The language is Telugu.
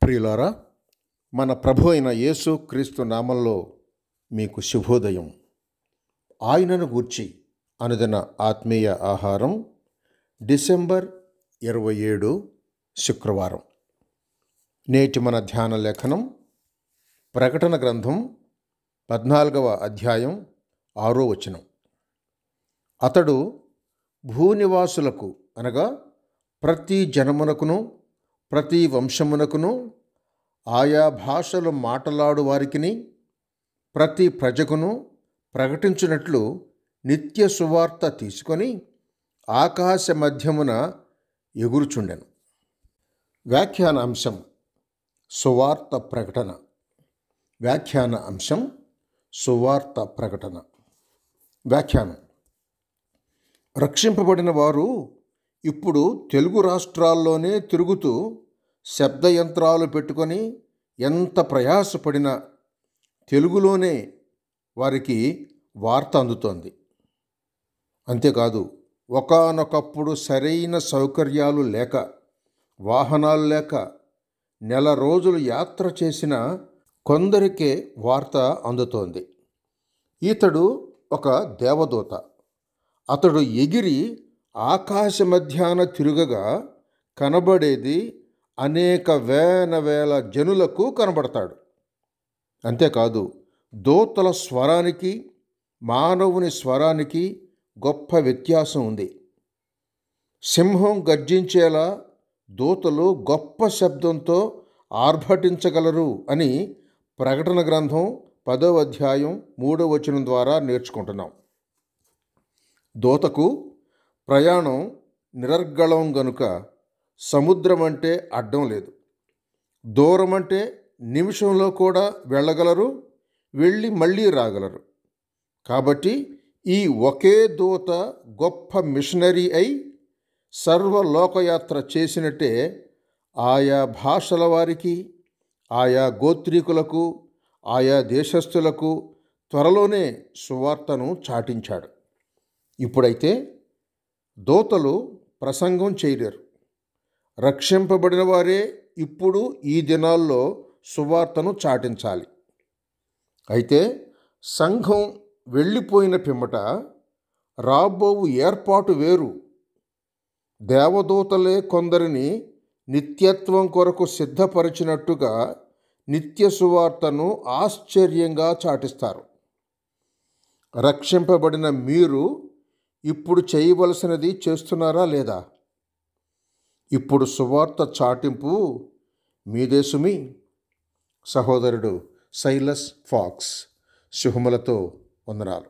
ప్రియులారా, మన ప్రభు అయిన యేసు క్రీస్తు నామంలో మీకు శుభోదయం. ఆయనను గూర్చి అనుదిన ఆత్మీయ ఆహారం, డిసెంబర్ 27 శుక్రవారం. నేటి మన ధ్యాన లేఖనం ప్రకటన గ్రంథం 14వ అధ్యాయం 6వ వచనం. అతడు భూనివాసులకు అనగా ప్రతి జనమునకును ప్రతి వంశమునకును ఆయా భాషలు మాట్లాడు వారికిని ప్రతి ప్రజకును ప్రకటించినట్లు నిత్య సువార్త తీసుకొని ఆకాశ మధ్యమున ఎగురుచుండెను. వ్యాఖ్యాన అంశం సువార్త ప్రకటన. వ్యాఖ్యాన అంశం సువార్త ప్రకటన. వ్యాఖ్యానం: రక్షింపబడిన వారు ఇప్పుడు తెలుగు రాష్ట్రాల్లోనే తిరుగుతూ శబ్దయంత్రాలు పెట్టుకొని ఎంత ప్రయాసపడినా తెలుగులోనే వారికి వార్త అందుతోంది. అంతేకాదు, ఒకానొకప్పుడు సరైన సౌకర్యాలు లేక, వాహనాలు లేక నెల రోజులు యాత్ర చేసిన కొందరికే వార్త అందుతోంది. ఇతడు ఒక దేవదూత. అతడు ఎగిరి ఆకాశ మధ్యాన తిరుగగా కనబడేది అనేక వేల జనులకు కనబడతాడు. అంతేకాదు, దూతల స్వరానికి మానవుని స్వరానికి గొప్ప వ్యత్యాసం ఉంది. సింహం గర్జించేలా దూతలు గొప్ప శబ్దంతో ఆర్భటించగలరు అని ప్రకటన గ్రంథం 10వ అధ్యాయం 3వ వచనం ద్వారా నేర్చుకుంటున్నాం. దూతకు ప్రయాణం నిరర్గళం గనుక సముద్రం అంటే అడ్డం లేదు. దూరం అంటే నిమిషంలో కూడా వెళ్ళగలరు, వెళ్ళి మళ్ళీ రాగలరు. కాబట్టి ఈ ఒకే దూత గొప్ప మిషనరీ అయి సర్వలోకయాత్ర చేసినట్టే ఆయా భాషల వారికి, ఆయా గోత్రీకులకు, ఆయా దేశస్థులకు త్వరలోనే సువార్తను చాటించాడు. ఇప్పుడైతే దూతలు ప్రసంగం చేయలేరు. రక్షింపబడిన వారే ఇప్పుడు ఈ దినాల్లో సువార్తను చాటించాలి. అయితే సంఘం వెళ్ళిపోయిన పిమ్మట రాబోవు ఏర్పాటు వేరు. దేవదూతలే కొందరిని నిత్యత్వం కొరకు సిద్ధపరిచినట్టుగా నిత్య సువార్తను ఆశ్చర్యంగా చాటిస్తారు. రక్షింపబడిన మీరు ఇప్పుడు చేయవలసినది చేస్తున్నారా లేదా? ఇప్పుడు సువార్త చాటింపు మీదే సుమి. సహోదరుడు సైలస్ ఫాక్స్. శుభములతో వందనాలు.